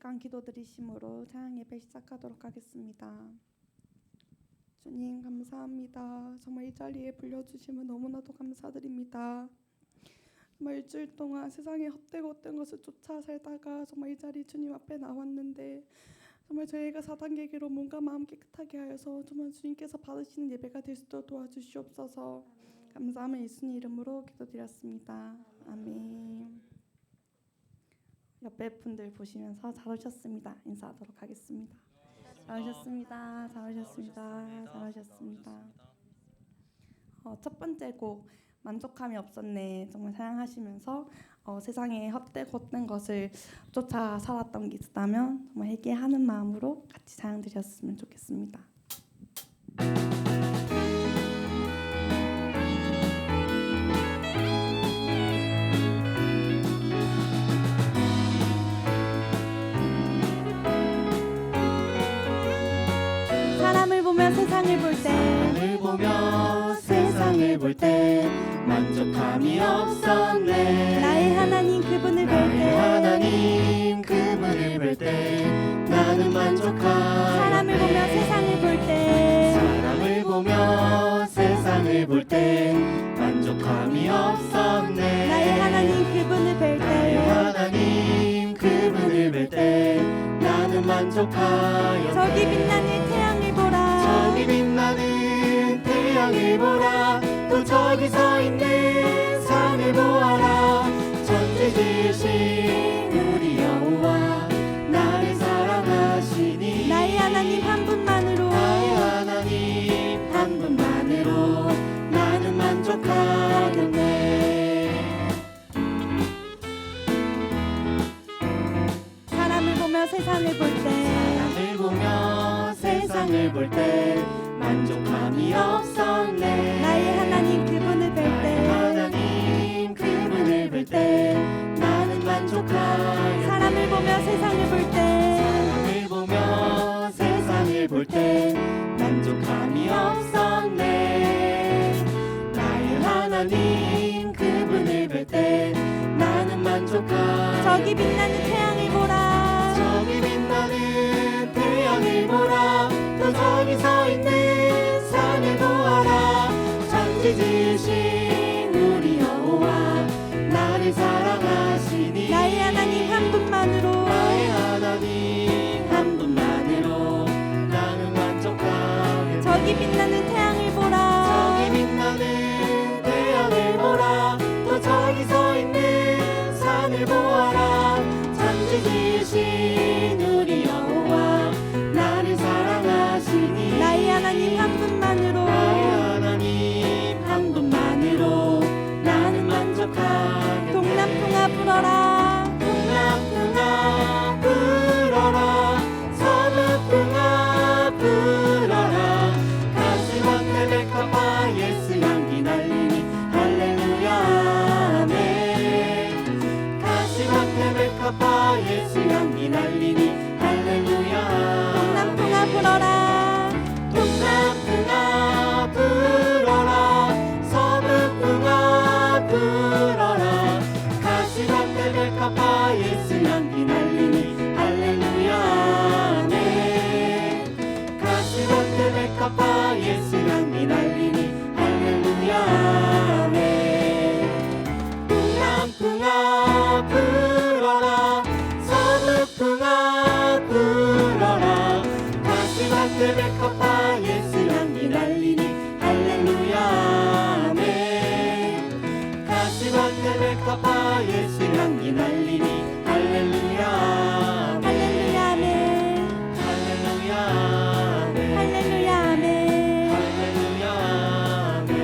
잠깐 기도드리심으로 찬양 예배 시작하도록 하겠습니다. 주님 감사합니다. 정말 이 자리에 불러주시면 너무나도 감사드립니다. 정말 일주일 동안 세상에 헛되고 헛된 것을 쫓아 살다가 정말 이 자리 주님 앞에 나왔는데 정말 저희가 사단계기로 몸과 마음 깨끗하게 하여서 정말 주님께서 받으시는 예배가 될 수 있도록 도와주시옵소서. 감사함을 예수님 이름으로 기도드렸습니다. 아멘. 옆에 분들 보시면서 잘 오셨습니다. 인사하도록 하겠습니다. 잘 오셨습니다. 잘 오셨습니다. 잘 오셨습니다. 첫 번째 곡 만족함이 없었네 정말 사랑하시면서 세상에 헛된 것을 쫓아 살았던 게 있다면 정말 회개하는 마음으로 같이 사랑 드렸으면 좋겠습니다. 세상을 볼 때 만족함이 없었네. 나의 하나님 그분을 볼 때 나는 만족함. 사람을 보며 세상을 볼 때 만족함이 없었네. 나의 하나님 그분을 볼 때 나는 만족하였네. 저기 빛나는 태양을 보라. 또 저기 서 있는 산을 보아라. 천지 지으신 우리 여호와 나를 사랑하시니 나의 하나님 한 분만으로 나는 만족하겠네. 사람을 보며 세상을 볼 때 만족함이 없었네. 나의 하나님 그분을 볼 때 나는 만족하였네. 사람을 보며 세상을 볼 때 만족함이 없었네. 나의 하나님 그분을 볼 때 나는 만족하였네. 저기 빛나는 태양을 보라. 또 저기 서 있는 산을 보아라. 천지 지으신 우리 여호와 나를 사랑하시니 나의 하나님 한 분만으로 나는 만족하겠네. 저기 빛나는 태양을 보라. 또 저기 서 있는 산을 보아라. 천지 지으신 우리 여호와 나를 사랑하시니 나의 하나님 한 분만으로 나는 만족하겠네. 동남풍아 불어라. 서북풍아 불어라. 가시와 테베카파 예수 향기 날리니 할렐루야 아멘. 가시와 테베카파 예수 향기 날리니 할렐루야. 동남풍아 불어라. 서북풍아 불어라. 가시와 테베카파 예수 향기 날리니 할렐루야 아멘. 가시와 테베카파 예수 향기 날리니 할렐루야 아멘. 동남풍아 불어라. 서북풍아 불어라. 가시와 테베카파 예수 향기 날리니 할렐루야 아멘. 가시와 테베카파 예수 향기 날리니 할렐루야 아멘. 할렐루야 아멘. 할렐루야 아멘. 할렐루야 아멘. 할렐루야 아멘.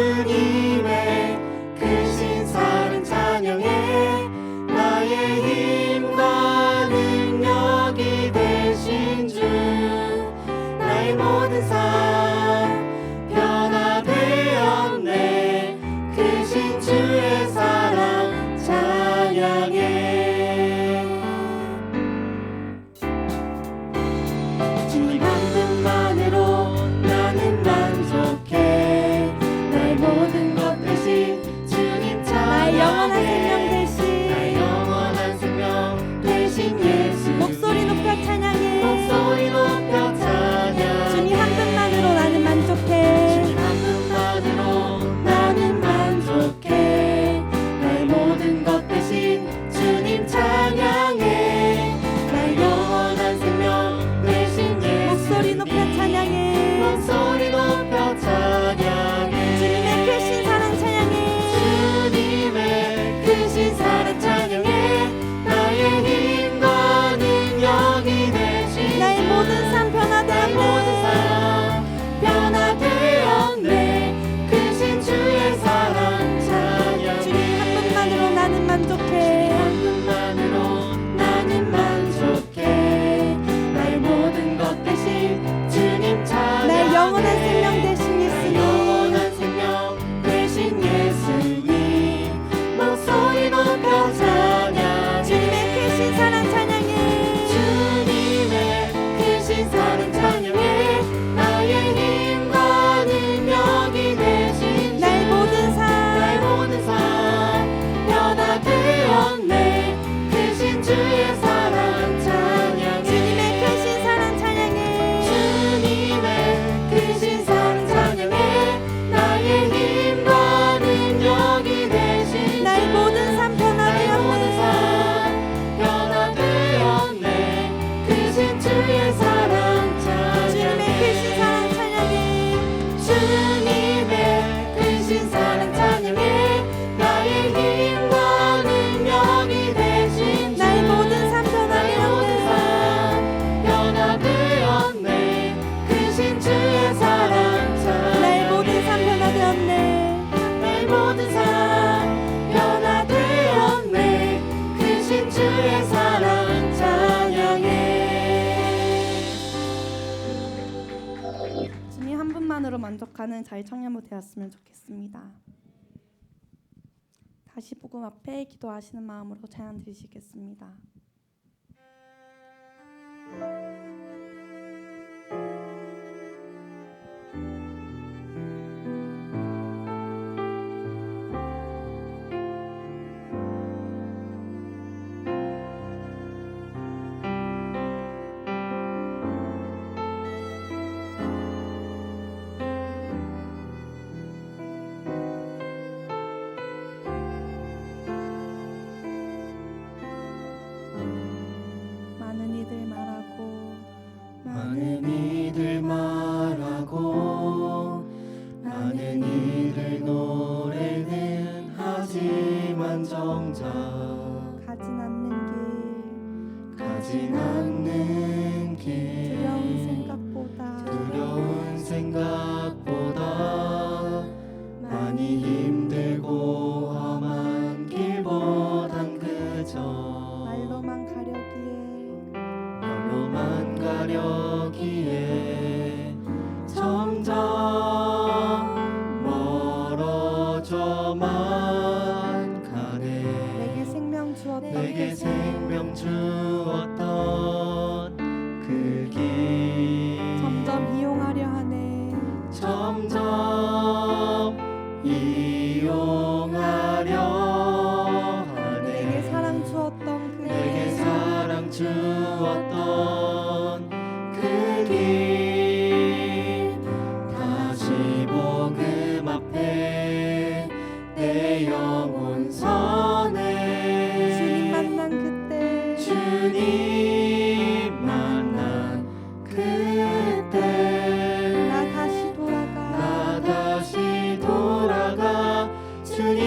주님의 그 신사를 찬양해. 나의 힘과 능력이 되신 주. 나의 모든 삶 변화되었네. 크신 주의 사랑 찬양해. 목소리 높여 찬양해 주님의 크신 사랑 찬양해 주님의 크신 사랑 찬양해 나의 힘과 능력이 되신 나의 모든 삶 나의 모든 삶 변화되었네 크신 주의 사랑 찬양해 주님 한 분만으로 나는 만족해 한 분만으로 나는 만족해 나의 모든 것 대신 주님 찬양해 나의 영원한 생명 대신 예수님 영원한 생명 대신 예수님 목소리 높여 찬양해 주님의 크신 사랑 찬양해 주님의 크신 사랑 찬양해 나의 힘과 능력이 되신 나의 모든 나의 삶 모든 삶 변화되었네 크신 주의 사랑 찬양해 주님의 크신 사랑 찬양해 주님의 크신 사랑 찬양해 나의 힘과 능력이 되신 나의 모든 삶 나의 모든 변화되었네 삶 변화되었네 크신 주의 사랑 주님의 크신 찬양해 사랑 찬양해 주님의 크신 사랑 찬양해 나의 힘과 능력이 되신 나의 모든 삶 나의 모든 변화되었네 삶 변화되었네 크신 주의 사랑 나의 모든 삶 찬양해 변화되었네 나의 모든 삶 변화되었네 크신 주의 사랑 찬양해 주님 한 분만으로 만족하는 저희 청년부 되었으면 좋겠습니다. 다시 복음 앞에 기도하시는 마음으로 찬양 드리시겠습니다. 많은 이들 말하고 많은 이들 말하고 많은 이들 노래는 하지만 정작 가진 않는 가진 않는 길 길 두려운 생각보다 많이 힘들고 험한 길보단 그저 말로만 가려기에 점점 멀어져만 가네 내게 생명 주었던 내게 생명 주었던 그 길 점점 이용하려 하네 점점 이용하려 하네 내게 사랑 주었던 그 내게 길 사랑 주었던 그 길 다시 복음 앞에 내 영혼 선해 주님 만난 그때 주님 만난 그때 나 다시 돌아가 나 다시 돌아가 주님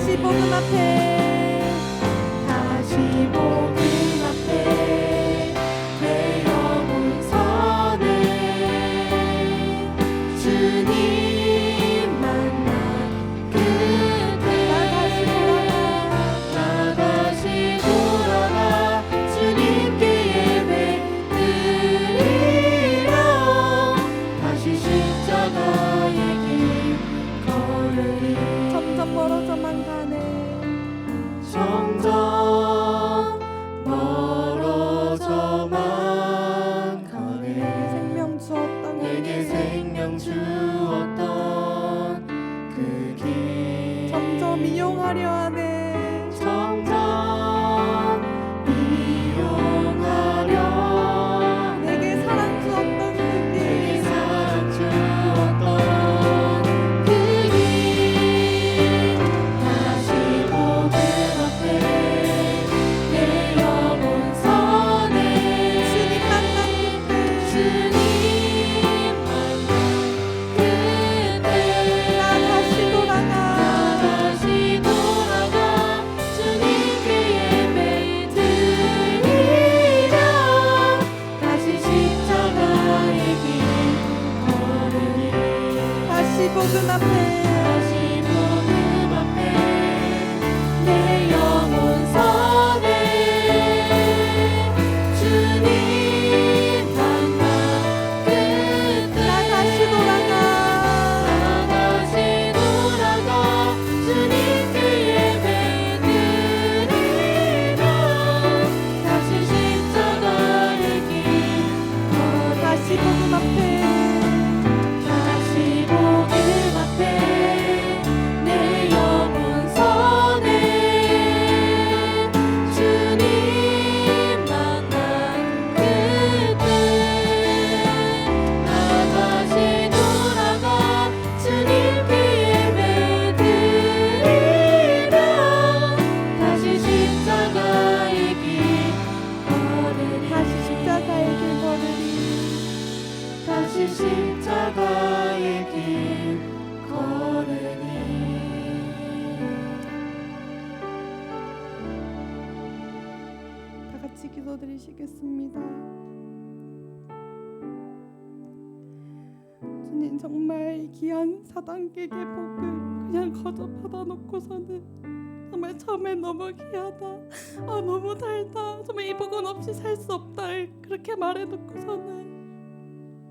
다시 복음 앞에 다시 복음 앞에 내 영혼 선해 주님 만나 그때 나 다시 돌아가 주님께 예배 드리러 다시 십자가의 길 걸으리 점점 멀어져만 가네 점점 멀어져만 가네 생명 주었던 내게 생명 주었던 그 길 점점 이용하려 하네 점점 이용하려 내게 사랑 주었던 내게 그길 사랑 주었던 그 길 다시 복음 앞에 내 영혼 선해 주님 만난 그때 주님 만나 그때 나 다시 돌아가 다시 돌아가 주님께 예배 드리려 다시 십자가의 길 걸으리 다시 복음 앞에 다시 복음 앞에 내 영혼 선해 주님 만나 그때 나 다시 돌아가 나 다시 돌아가 주님께 예배 드리러 다시 십자가의 길 걸으리 다시 복음 앞에 다시 복음 앞에 내 영혼 선해 주님 만나 그때 나 다시 돌아가 주님께 예배 드리러 다시 십자가의 길 걸으리 다시 십자가의 길 걸으리 다시 십자가의 길 걸으리 다 같이 기도드리시겠습니다. 주님 정말 귀한 4단계의 복을 그냥 거저 받아놓고서는 정말 처음에 너무 귀하다 너무 달다 정말 이 복은 없이 살 수 없다 그렇게 말해놓고서는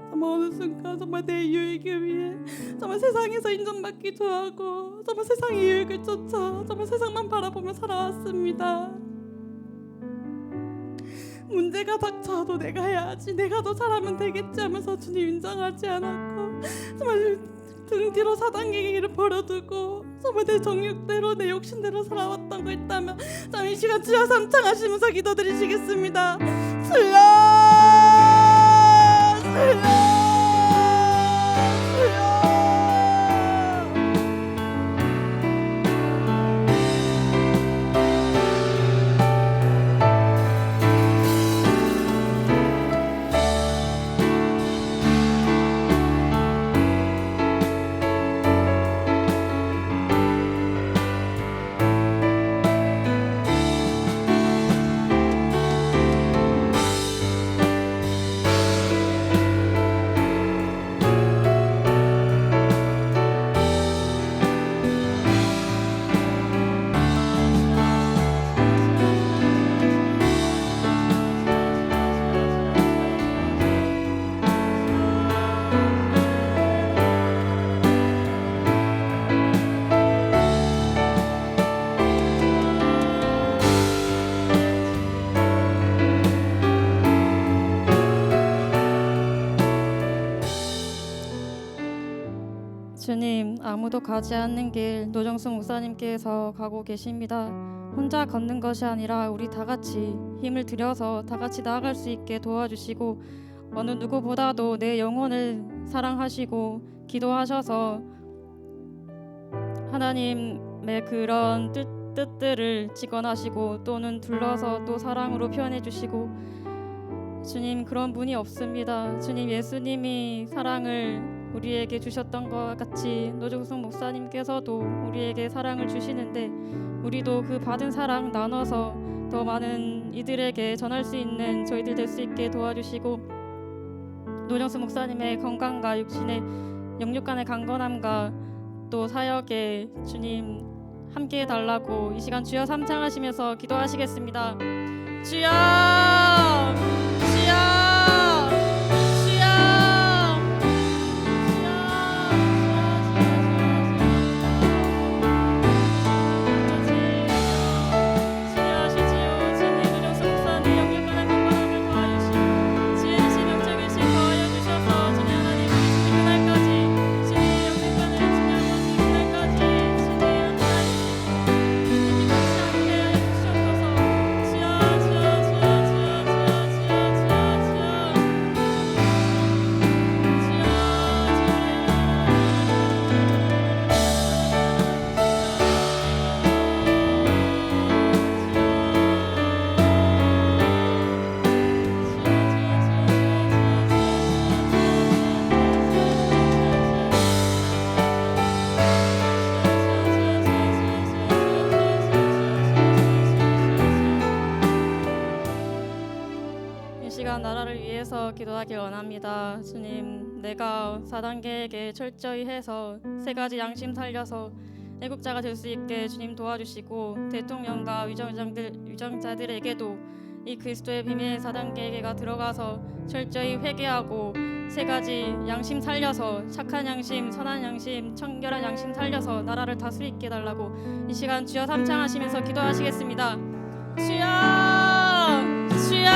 정말 어느 순간 정말 내 유익을 위해 정말 세상에서 인정받기 좋아하고 정말 세상의 유익을 쫓아 정말 세상만 바라보며 살아왔습니다. 문제가 닥쳐도 내가 해야지 내가 더 잘하면 되겠지 하면서 주님 인정하지 않았고 정말 등 뒤로 4단계 길을 버려두고 정말 내 정욕대로 내 욕심대로 살아왔던 거 있다면 참 이 시간 주여 삼창하시면서 기도드리시겠습니다. 주여 주여 주여 주님, 아무도 가지 않는 길 노정수 목사님께서 가고 계십니다. 혼자 걷는 것이 아니라 우리 다 같이 힘을 들여서 다 같이 나아갈 수 있게 도와주시고 어느 누구보다도 내 영혼을 사랑하시고 기도하셔서 하나님의 그런 뜻들을 직언하시고 또는 둘러서 또 사랑으로 표현해 주시고 주님, 그런 분이 없습니다. 주님, 예수님이 사랑을 우리에게 주셨던 것 같이 노종숙 목사님께서도 우리에게 사랑을 주시는데 우리도 그 받은 사랑 나눠서 더 많은 이들에게 전할 수 있는 저희들 될 수 있게 도와주시고 노종숙 목사님의 건강과 육신의 영육간의 강건함과 또 사역에 주님 함께 해달라고 이 시간 주여 삼창하시면서 기도하시겠습니다. 주여 주여 나라를 위해서 기도하길 원합니다. 주님, 내가 4단계에게 철저히 해서 3가지 양심 살려서 애국자가 될 수 있게 주님 도와주시고 대통령과 위정자들에게도 이 그리스도의 비밀 4단계가 들어가서 철저히 회개하고 3가지 양심 살려서 착한 양심, 선한 양심, 청결한 양심 살려서 나라를 다스릴 있게 달라고 이 시간 주여 삼창하시면서 기도하시겠습니다. 주여 주여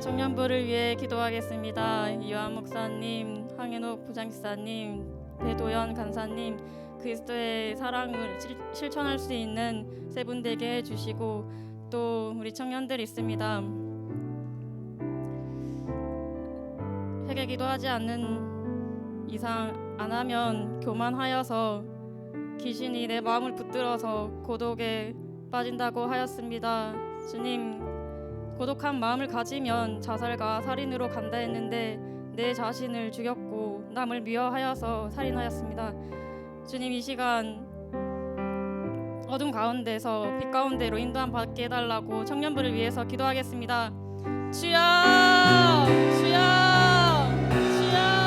청년부를 위해 기도하겠습니다. 이완 목사님, 황현옥 부장집사님, 배도연 간사님, 그리스도의 사랑을 실천할 수 있는 세 분 되게 해주시고 또 우리 청년들 있습니다. 회개 기도하지 않는 이상 안 하면 교만하여서 귀신이 내 마음을 붙들어서 고독에 빠진다고 하였습니다. 주님, 고독한 마음을 가지면 자살과 살인으로 간다 했는데 내 자신을 죽였고 남을 미워하여서 살인하였습니다. 주님, 이 시간 어둠 가운데서 빛 가운데로 인도함 받게 해달라고 청년부를 위해서 기도하겠습니다. 주여 주여 주여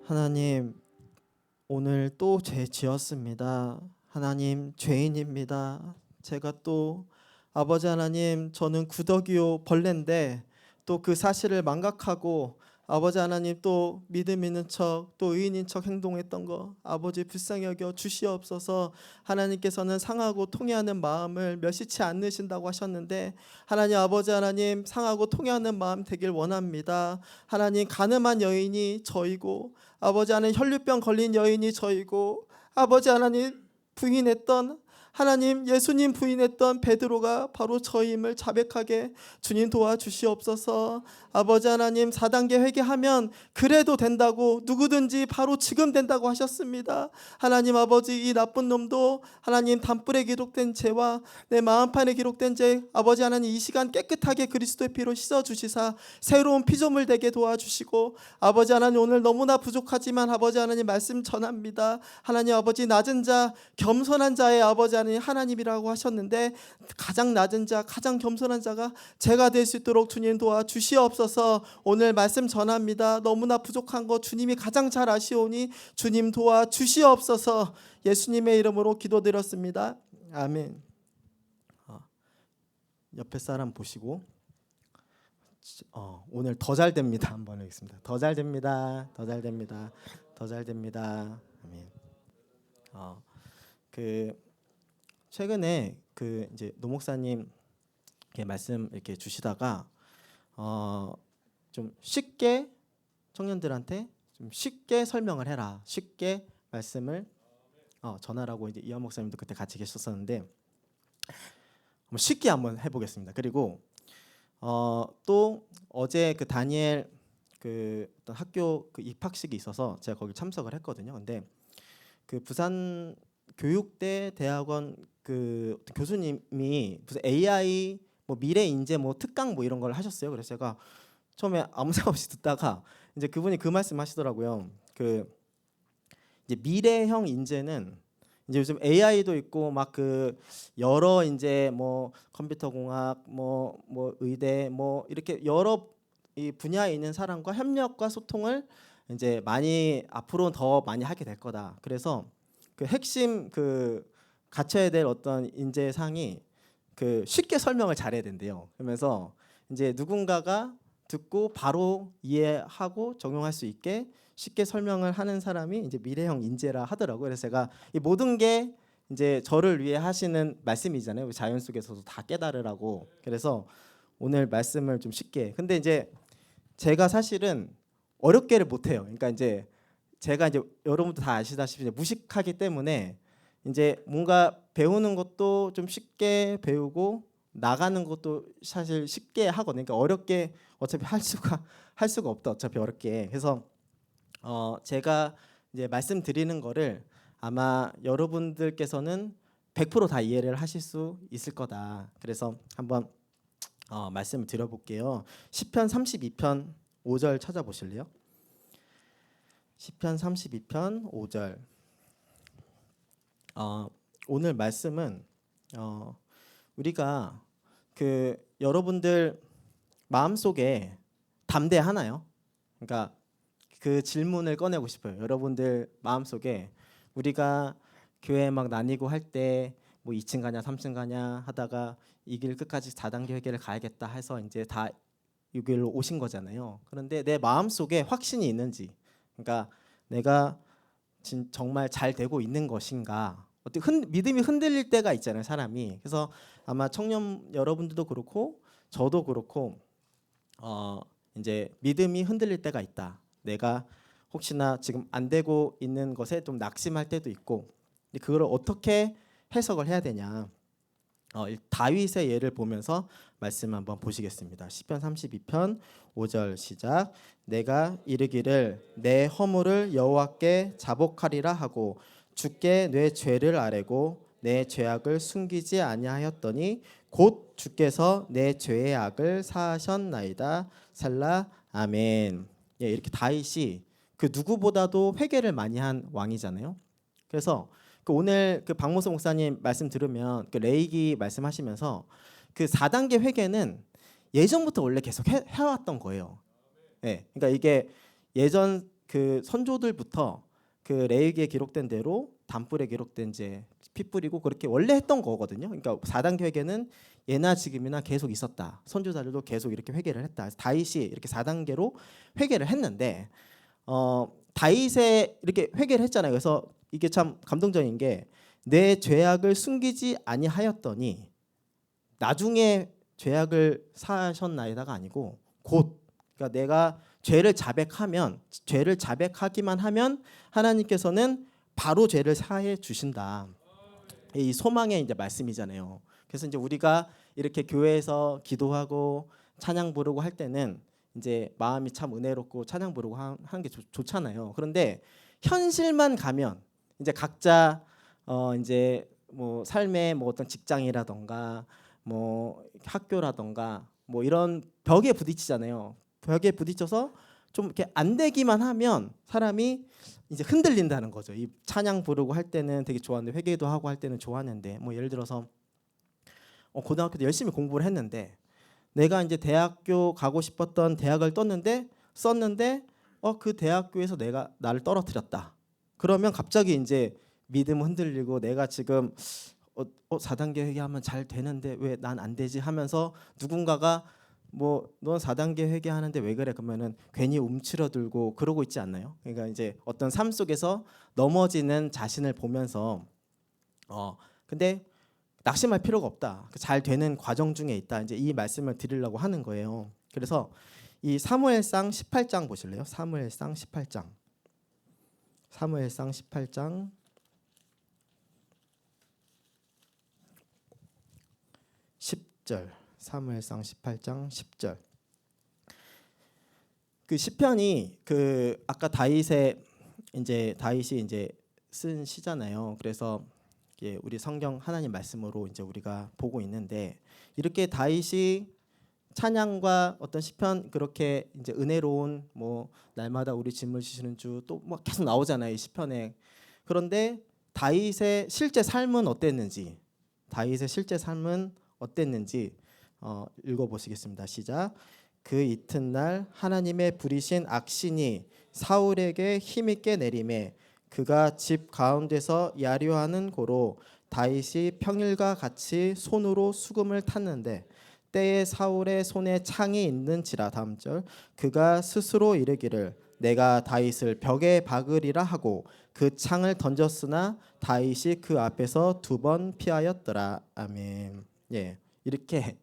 하나님, 오늘 또 죄 지었습니다. 하나님, 죄인입니다. 제가 또 아버지 하나님, 저는 구더기요 벌레인데 또 그 사실을 망각하고 아버지 하나님 또 믿음 있는 척 또 의인인 척 행동했던 거 아버지 불쌍히 여겨 주시옵소서. 하나님께서는 상하고 통회하는 마음을 멸시치 않으신다고 하셨는데 하나님 아버지 하나님 상하고 통회하는 마음 되길 원합니다. 하나님 간음한 여인이 저이고 아버지 하나님 혈류병 걸린 여인이 저이고 아버지 하나님 부인했던 하나님 예수님 부인했던 베드로가 바로 저임을 자백하게 주님 도와주시옵소서. 아버지 하나님 4단계 회개하면 그래도 된다고 누구든지 바로 지금 된다고 하셨습니다. 하나님 아버지 이 나쁜 놈도 하나님 단불에 기록된 죄와 내 마음판에 기록된 죄 아버지 하나님 이 시간 깨끗하게 그리스도의 피로 씻어주시사 새로운 피조물 되게 도와주시고 아버지 하나님 오늘 너무나 부족하지만 아버지 하나님 말씀 전합니다. 하나님 아버지 낮은 자 겸손한 자의 아버지 하나님이라고 하셨는데 가장 낮은 자 가장 겸손한 자가 제가 될 수 있도록 주님 도와주시옵소서. 오늘 말씀 전합니다. 너무나 부족한 거 주님이 가장 잘 아시오니 주님 도와주시옵소서. 예수님의 이름으로 기도드렸습니다. 아멘. 옆에 사람 보시고 오늘 더 잘 됩니다 한번 하겠습니다. 더 잘 됩니다. 더 잘 됩니다. 더 잘 됩니다. 아멘. 최근에 이제 노 목사님 이렇게 말씀 이렇게 주시다가 좀 쉽게 청년들한테 좀 쉽게 설명을 해라, 쉽게 말씀을 전하라고 이제 이한 목사님도 그때 같이 계셨었는데 쉽게 한번 해보겠습니다. 그리고 또 어제 그 다니엘 그 어떤 학교 그 입학식이 있어서 제가 거기 참석을 했거든요. 근데 그 부산 교육대 대학원 그 교수님이 무슨 AI 뭐 미래 인재 뭐 특강 뭐 이런 걸 하셨어요. 그래서 제가 처음에 아무 생각 없이 듣다가 이제 그분이 그 말씀하시더라고요. 그 이제 미래형 인재는 이제 요즘 AI도 있고 막 그 여러 이제 뭐 컴퓨터 공학 뭐 의대 뭐 이렇게 여러 이 분야에 있는 사람과 협력과 소통을 이제 많이 앞으로 더 많이 하게 될 거다. 그래서 그 핵심 그 갖춰야 될 어떤 인재상이 그 쉽게 설명을 잘해야 된대요. 그러면서 이제 누군가가 듣고 바로 이해하고 적용할 수 있게 쉽게 설명을 하는 사람이 이제 미래형 인재라 하더라고요. 그래서 제가 이 모든 게 이제 저를 위해 하시는 말씀이잖아요. 자연 속에서도 다 깨달으라고. 그래서 오늘 말씀을 좀 쉽게. 근데 이제 제가 사실은 어렵게를 못해요. 그러니까 이제 제가 이제 여러분도 다 아시다시피 이제 무식하기 때문에 이제 뭔가 배우는 것도 좀 쉽게 배우고 나가는 것도 사실 쉽게 하거든요. 그러니까 어렵게 어차피 할 수가 없다. 어차피 어렵게. 그래서 제가 이제 말씀드리는 거를 아마 여러분들께서는 100% 다 이해를 하실 수 있을 거다. 그래서 한번 말씀을 드려볼게요. 시편 32편 5절 찾아보실래요? 시편 32편 5절. 오늘 말씀은 우리가 그 여러분들 마음속에 담대하나요? 그러니까 그 질문을 꺼내고 싶어요. 여러분들 마음속에 우리가 교회 막 나뉘고 할 때 뭐 2층 가냐 3층 가냐 하다가 이 길 끝까지 4단계 회개를 가야겠다 해서 이제 다 이 길로 오신 거잖아요. 그런데 내 마음속에 확신이 있는지, 그러니까 내가 정말 잘 되고 있는 것인가, 어떻게 믿음이 흔들릴 때가 있잖아요, 사람이. 그래서 아마 청년 여러분들도 그렇고 저도 그렇고 이제 믿음이 흔들릴 때가 있다. 내가 혹시나 지금 안 되고 있는 것에 좀 낙심할 때도 있고, 근데 그걸 어떻게 해석을 해야 되냐? 다윗의 예를 보면서 말씀 한번 보시겠습니다. 시편 32편 5절 시작. 내가 이르기를 내 허물을 여호와께 자복하리라 하고 주께 내 죄를 아뢰고 내 죄악을 숨기지 아니하였더니 곧 주께서 내 죄의 악을 사하셨나이다. 살라. 아멘. 예, 이렇게 다윗이 그 누구보다도 회개를 많이 한 왕이잖아요. 그래서 오늘 그 박모수 목사님 말씀 들으면 그 레이기 말씀하시면서 그 4단계 회개는 예전부터 원래 계속 해왔던 거예요. 예, 그러니까 이게 예전 그 선조들부터 그 레위기에 기록된 대로 단불에 기록된 이제 피 뿌리고 그렇게 원래 했던 거거든요. 그러니까 4단계 회개는 예나 지금이나 계속 있었다. 선조자들도 계속 이렇게 회개를 했다. 그래서 다윗이 이렇게 4단계로 회개를 했는데 다윗에 이렇게 회개를 했잖아요. 그래서 이게 참 감동적인 게 내 죄악을 숨기지 아니하였더니 나중에 죄악을 사하셨나이다가 아니고 곧, 그러니까 내가 죄를 자백하기만 하면 하나님께서는 바로 죄를 사해 주신다. 이 소망의 이제 말씀이잖아요. 그래서 이제 우리가 이렇게 교회에서 기도하고 찬양 부르고 할 때는 이제 마음이 참 은혜롭고 찬양 부르고 하는 게 좋잖아요. 그런데 현실만 가면 이제 각자 이제 뭐 삶의 뭐 어떤 직장이라던가 뭐 학교라던가 뭐 이런 벽에 부딪히잖아요. 벽에 부딪혀서 좀 이렇게 안 되기만 하면 사람이 이제 흔들린다는 거죠. 이 찬양 부르고 할 때는 되게 좋았는데 회개도 하고 할 때는 좋았는데 뭐 예를 들어서 고등학교 때 열심히 공부를 했는데 내가 이제 대학교 가고 싶었던 대학을 썼는데 그 대학교에서 내가 나를 떨어뜨렸다. 그러면 갑자기 이제 믿음 흔들리고 내가 지금 4단계 회개하면 잘 되는데 왜 난 안 되지 하면서 누군가가 뭐 넌 4단계 회개하는데 왜 그래? 그러면은 괜히 움츠러들고 그러고 있지 않나요? 그러니까 이제 어떤 삶 속에서 넘어지는 자신을 보면서 근데 낙심할 필요가 없다. 잘 되는 과정 중에 있다. 이제 이 말씀을 드리려고 하는 거예요. 그래서 이 사무엘상 18장 보실래요? 사무엘상 18장. 사무엘상 18장 10절. 사무엘상 18장 10절. 그 시편이 그 아까 다윗이 이제 쓴 시잖아요. 그래서 우리 성경 하나님 말씀으로 이제 우리가 보고 있는데 이렇게 다윗이 찬양과 어떤 시편 그렇게 이제 은혜로운 뭐 날마다 우리 짐을 지시는 주 또 뭐 계속 나오잖아요. 이 시편에. 그런데 다윗의 실제 삶은 어땠는지 읽어보시겠습니다. 시작. 그 이튿날 하나님의 부리신 악신이 사울에게 힘있게 내림에 그가 집 가운데서 야류하는 고로 다윗이 평일과 같이 손으로 수금을 탔는데 때에 사울의 손에 창이 있는지라. 다음 절. 그가 스스로 이르기를 내가 다윗을 벽에 박으리라 하고 그 창을 던졌으나 다윗이 그 앞에서 2번 피하였더라. 아멘. 예, 이렇게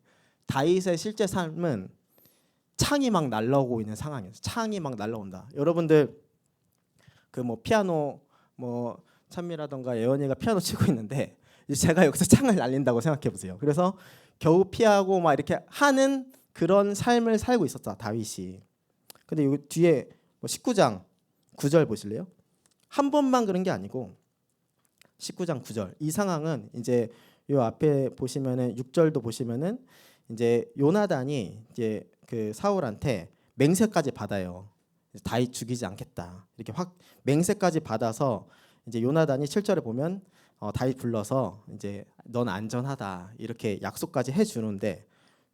다윗의 실제 삶은 창이 막 날라오고 있는 상황이에요. 창이 막 날라온다. 여러분들 그 뭐 피아노 뭐 찬미라던가 예원이가 피아노 치고 있는데 제가 여기서 창을 날린다고 생각해 보세요. 그래서 겨우 피하고 막 이렇게 하는 그런 삶을 살고 있었다 다윗이. 근데 여기 뒤에 19장 9절 보실래요? 한 번만 그런 게 아니고 19장 9절. 이 상황은 이제 요 앞에 보시면은 6절도 보시면은 이제 요나단이 이제 그 사울한테 맹세까지 받아요. 다윗 죽이지 않겠다. 이렇게 확 맹세까지 받아서 이제 요나단이 7절에 보면 다윗 불러서 이제 넌 안전하다. 이렇게 약속까지 해 주는데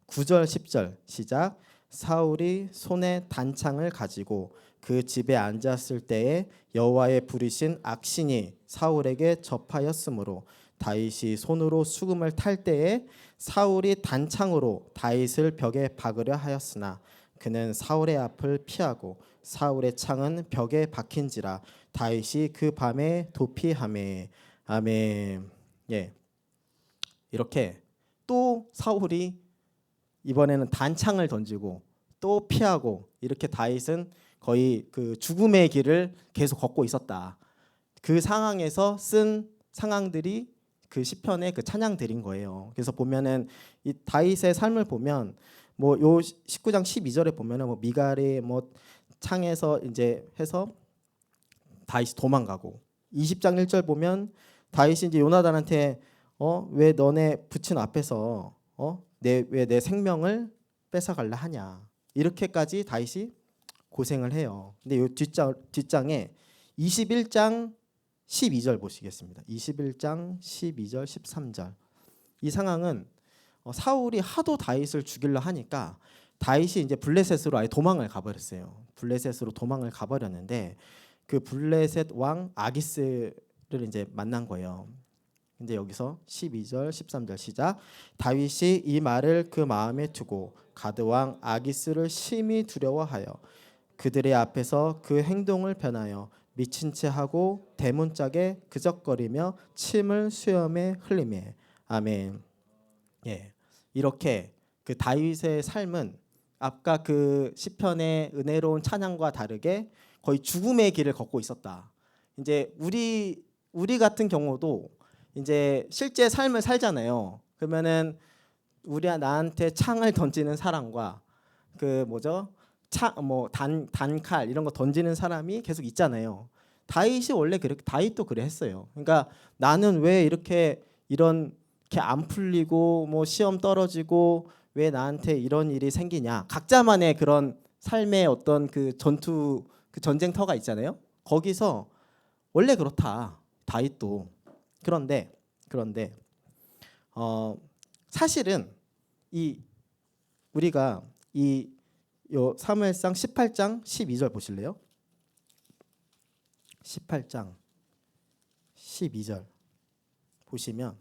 9절 10절 시작. 사울이 손에 단창을 가지고 그 집에 앉았을 때에 여호와의 부리신 악신이 사울에게 접하였으므로 다윗이 손으로 수금을 탈 때에 사울이 단창으로 다윗을 벽에 박으려 하였으나 그는 사울의 앞을 피하고 사울의 창은 벽에 박힌지라. 다윗이 그 밤에 도피하매. 아멘. 예, 이렇게 또 사울이 이번에는 단창을 던지고 또 피하고 이렇게 다윗은 거의 그 죽음의 길을 계속 걷고 있었다. 그 상황에서 쓴 상황들이 그 시편의 그 찬양들인 거예요. 그래서 보면은 이 다윗의 삶을 보면 뭐 요 19장 12절에 보면은 뭐 미갈이 뭐 창에서 이제 해서 다윗이 도망가고 20장 1절 보면 다윗이 이제 요나단한테 왜 너네 부친 앞에서 왜 내 생명을 뺏어갈라 하냐. 이렇게까지 다윗이 고생을 해요. 근데 요 뒷장에 21장 12절 보시겠습니다. 21장 12절 13절. 이 상황은 사울이 하도 다윗을 죽이려 하니까 다윗이 이제 블레셋으로 아예 도망을 가버렸어요. 블레셋으로 도망을 가버렸는데 그 블레셋 왕 아기스를 이제 만난 거예요. 근데 여기서 12절 13절 시작. 다윗이 이 말을 그 마음에 두고 가드 왕 아기스를 심히 두려워하여 그들의 앞에서 그 행동을 변하여 미친 채 하고 대문짝에 그적거리며 침을 수염에 흘리매. 아멘. 예, 이렇게 그 다윗의 삶은 아까 그 시편의 은혜로운 찬양과 다르게 거의 죽음의 길을 걷고 있었다. 이제 우리 같은 경우도 이제 실제 삶을 살잖아요. 그러면은 나한테 창을 던지는 사람과 그 뭐죠? 단칼 이런 거 던지는 사람이 계속 있잖아요. 다윗이 원래 다윗도 그래 했어요. 그러니까 나는 왜 이렇게 안 풀리고 뭐 시험 떨어지고 왜 나한테 이런 일이 생기냐. 각자만의 그런 삶의 어떤 그 전쟁터가 있잖아요. 거기서 원래 그렇다. 다윗도. 그런데 사실은 우리가 요 사무엘상 18장 12절 보실래요? 18장 12절 보시면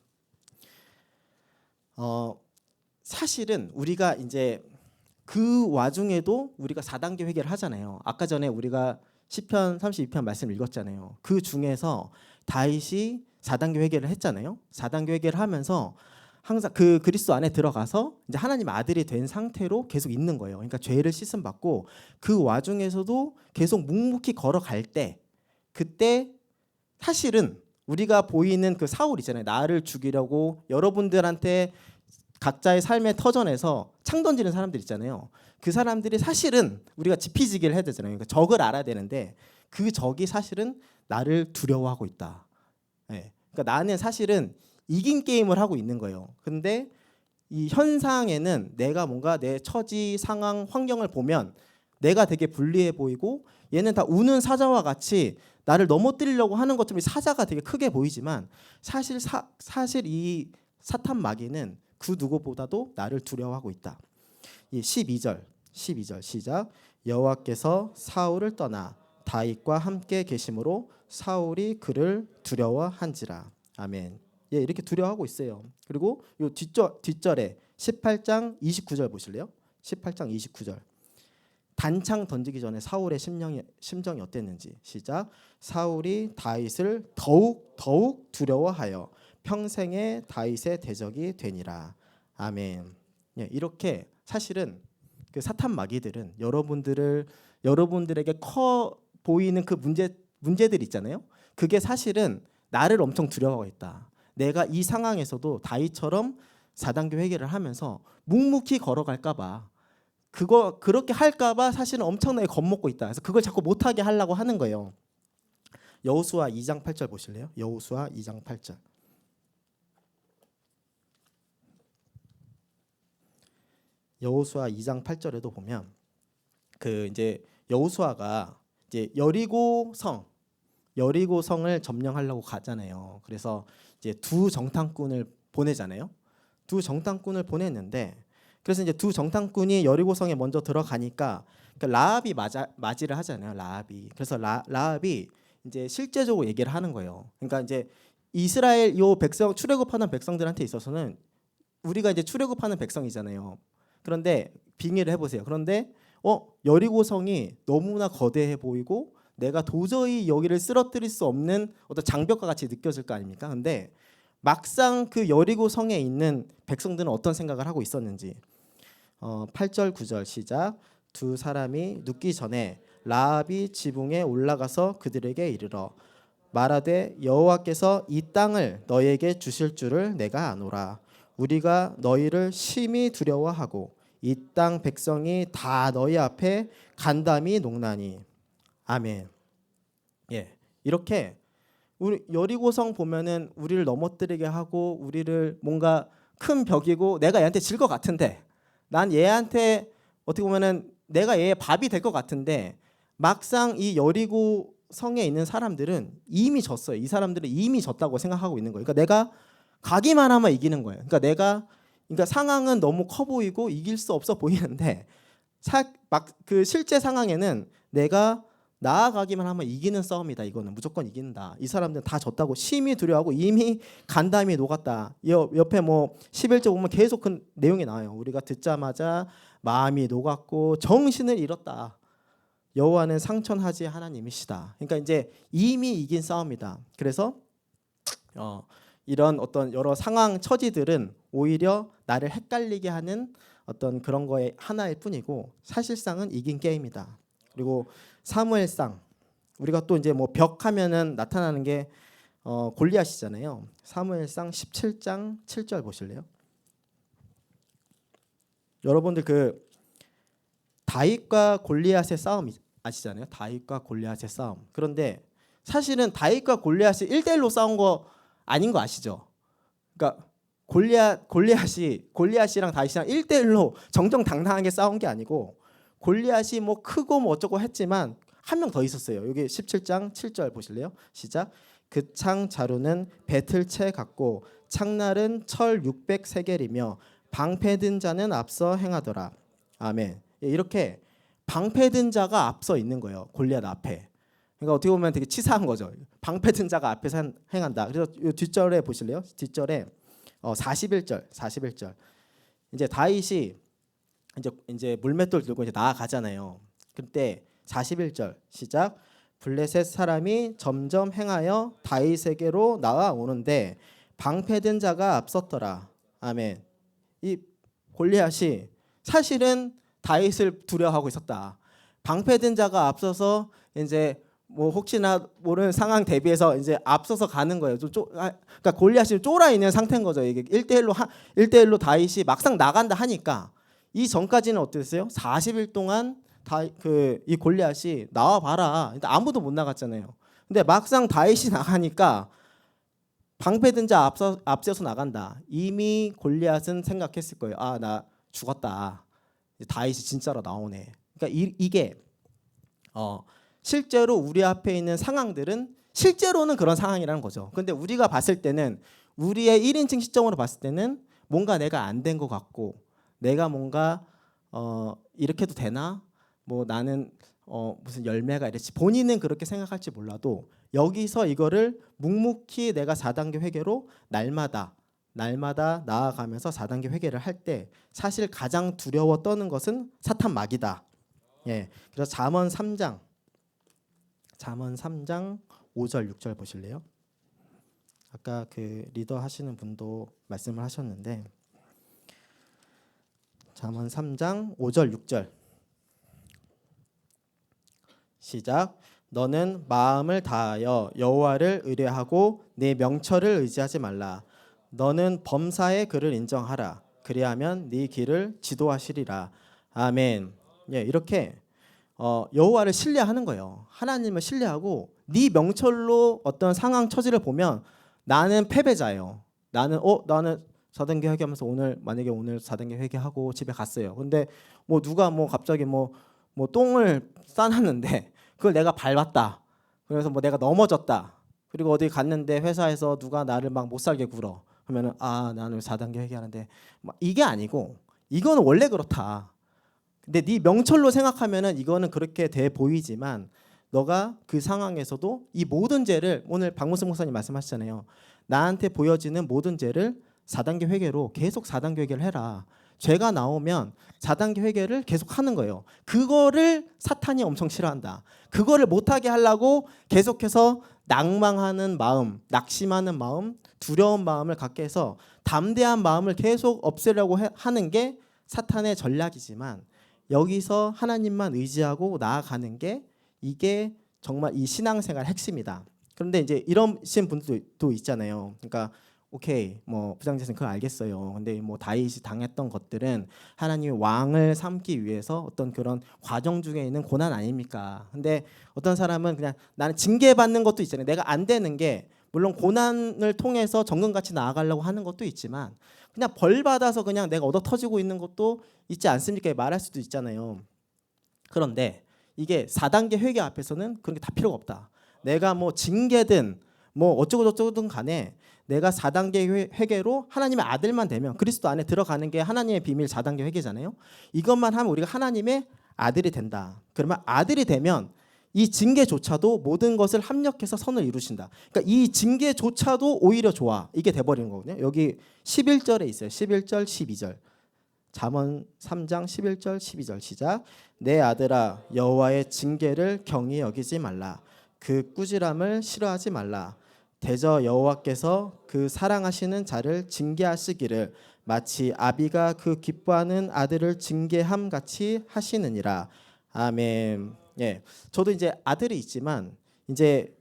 사실은 우리가 이제 그 와중에도 우리가 4단계 회개를 하잖아요. 아까 전에 우리가 시편 32편 말씀을 읽었잖아요. 그 중에서 다윗이 4단계 회개를 했잖아요. 4단계 회개를 하면서 항상 그 그리스도 안에 들어가서 이제 하나님 아들이 된 상태로 계속 있는 거예요. 그러니까 죄를 씻음 받고 그 와중에서도 계속 묵묵히 걸어갈 때 그때 사실은 우리가 보이는 그 사울 있잖아요. 나를 죽이려고 여러분들한테 각자의 삶의 터전에서 창 던지는 사람들 있잖아요. 그 사람들이 사실은 우리가 지피지기를 해야 되잖아요. 그러니까 적을 알아야 되는데 그 적이 사실은 나를 두려워하고 있다. 네. 그러니까 나는 사실은 이긴 게임을 하고 있는 거예요. 근데 이 현상에는 내가 뭔가 내 처지, 상황, 환경을 보면 내가 되게 불리해 보이고 얘는 다 우는 사자와 같이 나를 넘어뜨리려고 하는 것처럼 사자가 되게 크게 보이지만 사실 이 사탄 마귀는 그 누구보다도 나를 두려워하고 있다. 이 12절 시작. 여호와께서 사울을 떠나 다윗과 함께 계심으로 사울이 그를 두려워한지라. 아멘. 예, 이렇게 두려워하고 있어요. 그리고 요 뒷절에 18장 29절 보실래요? 18장 29절. 단창 던지기 전에 사울의 심정이 어땠는지 시작. 사울이 다윗을 더욱 두려워하여 평생에 다윗의 대적이 되니라. 아멘. 예, 이렇게 사실은 그 사탄 마귀들은 여러분들에게 커 보이는 그 문제들 있잖아요. 그게 사실은 나를 엄청 두려워하고 있다. 내가 이 상황에서도 다윗처럼 4단계 회개를 하면서 묵묵히 걸어갈까봐 그렇게 할까봐 사실은 엄청나게 겁먹고 있다. 그래서 그걸 자꾸 못하게 하려고 하는 거예요. 여호수아 2장 8절 보실래요? 여호수아 2장 8절. 여호수아 2장 8절에도 보면 그 이제 여호수아가 이제 여리고성을 점령하려고 가잖아요. 그래서 이제 두 정탐꾼을 보내잖아요. 두 정탐꾼을 보냈는데 그래서 이제 두 정탐꾼이 여리고성에 먼저 들어가니까 그 라합이 맞이를 하잖아요. 라합이. 그래서 라합이 이제 실제적으로 얘기를 하는 거예요. 그러니까 이제 이스라엘 요 백성 출애굽하는 백성들한테 있어서는 우리가 이제 출애굽하는 백성이잖아요. 그런데 빙의를 해보세요. 그런데 여리고성이 너무나 거대해 보이고 내가 도저히 여기를 쓰러뜨릴 수 없는 어떤 장벽과 같이 느껴질 거 아닙니까? 근데 막상 그 여리고성에 있는 백성들은 어떤 생각을 하고 있었는지 8절 9절 시작. 두 사람이 눕기 전에 라합이 지붕에 올라가서 그들에게 이르러 말하되 여호와께서 이 땅을 너희에게 주실 줄을 내가 아노라. 우리가 너희를 심히 두려워하고 이 땅 백성이 다 너희 앞에 간담이 녹나니. 아멘. 예, 이렇게 우리 여리고성 보면은 우리를 넘어뜨리게 하고 우리를 뭔가 큰 벽이고 내가 얘한테 질 것 같은데 난 얘한테 어떻게 보면은 내가 얘의 밥이 될 것 같은데 막상 이 여리고성에 있는 사람들은 이미 졌어요. 이 사람들은 이미 졌다고 생각하고 있는 거예요. 그러니까 내가 가기만 하면 이기는 거예요. 그러니까 상황은 너무 커 보이고 이길 수 없어 보이는데 그 실제 상황에는 내가 나아가기만 하면 이기는 싸움이다. 이거는 무조건 이긴다. 이 사람들은 다 졌다고 심히 두려워하고 이미 간담이 녹았다. 옆에 뭐 11절 보면 계속 그 내용이 나와요. 우리가 듣자마자 마음이 녹았고 정신을 잃었다. 여호와는 상천하지 하나님이시다. 그러니까 이제 이미 이긴 싸움이다. 그래서 이런 어떤 여러 상황 처지들은 오히려 나를 헷갈리게 하는 어떤 그런 거에 하나일 뿐이고 사실상은 이긴 게임이다. 그리고 사무엘상 우리가 또 이제 뭐 벽 하면은 나타나는 게 골리앗이잖아요. 사무엘상 17장 7절 보실래요? 여러분들 그 다윗과 골리앗의 싸움 아시잖아요. 다윗과 골리앗의 싸움. 그런데 사실은 다윗과 골리앗이 1대1로 싸운 거 아닌 거 아시죠? 그러니까 골리앗이랑 다윗이랑 1대1로 정정당당하게 싸운 게 아니고 골리앗이 뭐 크고 뭐 어쩌고 했지만 한 명 더 있었어요. 여기 17장 7절 보실래요? 시작. 그 창 자루는 배틀채 같고 창날은 철 600세겔이며 방패든 자는 앞서 행하더라. 아멘. 이렇게 방패든 자가 앞서 있는 거예요. 골리앗 앞에. 그러니까 어떻게 보면 되게 치사한 거죠. 방패든 자가 앞에서 행한다. 그래서 이 뒷절에 보실래요? 뒷절에 41절. 이제 다윗이 이제 물맷돌 들고 이제 나아가잖아요. 그때 41절 시작. 블레셋 사람이 점점 행하여 다윗에게로 나아오는데 방패든 자가 앞섰더라. 아멘. 이 골리앗이 사실은 다윗을 두려워하고 있었다. 방패든 자가 앞서서 이제 뭐 혹시나 모르는 상황 대비해서 이제 앞서서 가는 거예요. 그러니까 골리앗이 쫄아 있는 상태인 거죠. 이게 1대1로 다윗이 막상 나간다 하니까 이 전까지는 어땠어요? 40일 동안 이 골리앗이 나와 봐라. 아무도 못 나갔잖아요. 근데 막상 다윗이 나가니까 방패든 자 앞서서 나간다. 이미 골리앗은 생각했을 거예요. 아, 나 죽었다. 다윗이 진짜로 나오네. 그러니까 이게 실제로 우리 앞에 있는 상황들은 실제로는 그런 상황이라는 거죠. 근데 우리가 봤을 때는 우리의 1인칭 시점으로 봤을 때는 뭔가 내가 안 된 것 같고 내가 뭔가 이렇게 해도 되나? 뭐 나는 무슨 열매가 이랬지. 본인은 그렇게 생각할지 몰라도 여기서 이거를 묵묵히 내가 4단계 회개로 날마다 나아가면서 4단계 회개를 할 때 사실 가장 두려워 떠는 것은 사탄 마귀다. 예. 그래서 잠언 3장 5절 6절 보실래요? 아까 그 리더 하시는 분도 말씀을 하셨는데 잠언 3장 5절 6절 시작. 너는 마음을 다하여 여호와를 의뢰하고 네 명철을 의지하지 말라. 너는 범사의 그를 인정하라. 그리하면 네 길을 지도하시리라. 아멘. 예, 이렇게 여호와를 신뢰하는 거예요. 하나님을 신뢰하고 네 명철로 어떤 상황 처지를 보면 나는 패배자예요. 나는 4단계 회개하면서 만약에 오늘 4단계 회개하고 집에 갔어요. 근데 뭐 누가 뭐 갑자기 뭐 똥을 싸놨는데 그걸 내가 밟았다. 그래서 뭐 내가 넘어졌다. 그리고 어디 갔는데 회사에서 누가 나를 막 못 살게 굴어. 그러면은 나는 4단계 회개하는데 이게 아니고 이거는 원래 그렇다. 근데 네 명철로 생각하면은 이거는 그렇게 돼 보이지만 너가 그 상황에서도 이 모든 죄를 오늘 박문수 목사님 말씀하셨잖아요. 나한테 보여지는 모든 죄를 4단계 회개로 계속 4단계 회개를 해라. 죄가 나오면 4단계 회개를 계속 하는 거예요. 그거를 사탄이 엄청 싫어한다. 그거를 못하게 하려고 계속해서 낭망하는 마음, 낙심하는 마음, 두려운 마음을 갖게 해서 담대한 마음을 계속 없애려고 하는 게 사탄의 전략이지만 여기서 하나님만 의지하고 나아가는 게 이게 정말 이 신앙생활 핵심이다. 그런데 이제 이러신 분들도 있잖아요. 그러니까 오케이, 뭐 부장제생 그거 알겠어요. 근데 뭐 다윗이 당했던 것들은 하나님이 왕을 삼기 위해서 어떤 그런 과정 중에 있는 고난 아닙니까? 근데 어떤 사람은 그냥 나는 징계받는 것도 있잖아요. 내가 안 되는 게 물론 고난을 통해서 정금같이 나아가려고 하는 것도 있지만 그냥 벌 받아서 그냥 내가 얻어 터지고 있는 것도 있지 않습니까? 말할 수도 있잖아요. 그런데 이게 4단계 회개 앞에서는 그런 게 다 필요가 없다. 내가 뭐 징계든 뭐 어쩌고 저쩌고든 간에 내가 4단계 회개로 하나님의 아들만 되면 그리스도 안에 들어가는 게 하나님의 비밀 4단계 회개잖아요. 이것만 하면 우리가 하나님의 아들이 된다. 그러면 아들이 되면 이 징계조차도 모든 것을 합력해서 선을 이루신다. 그러니까 이 징계조차도 오히려 좋아. 이게 돼버리는 거거든요. 여기 11절에 있어요. 11절 12절. 잠언 3장 11절 12절 시작. 내 아들아 여호와의 징계를 경히 여기지 말라. 그 꾸지람을 싫어하지 말라. 대저 여호와께서 그 사랑하시는 자를 징계하시기를 마치 아비가 그 기뻐하는 아들을 징계함 같이 하시느니라. 아멘. 예, 저도 이제 아들이 있지만 이제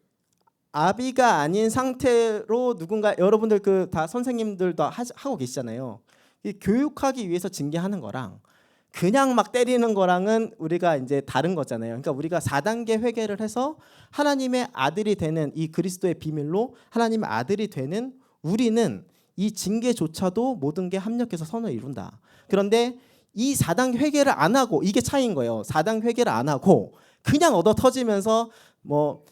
아비가 아닌 상태로 누군가 여러분들 그 다 선생님들도 하고 계시잖아요. 이 교육하기 위해서 징계하는 거랑 그냥 막 때리는 거랑은 우리가 이제 다른 거잖아요. 그러니까 우리가 4단계 회개를 해서 하나님의 아들이 되는 이 그리스도의 비밀로 하나님의 아들이 되는 우리는 이 징계조차도 모든 게 합력해서 선을 이룬다. 그런데 이 4단계 회개를 안 하고 이게 차이인 거예요. 4단계 회개를 안 하고 그냥 얻어 터지면서 뭐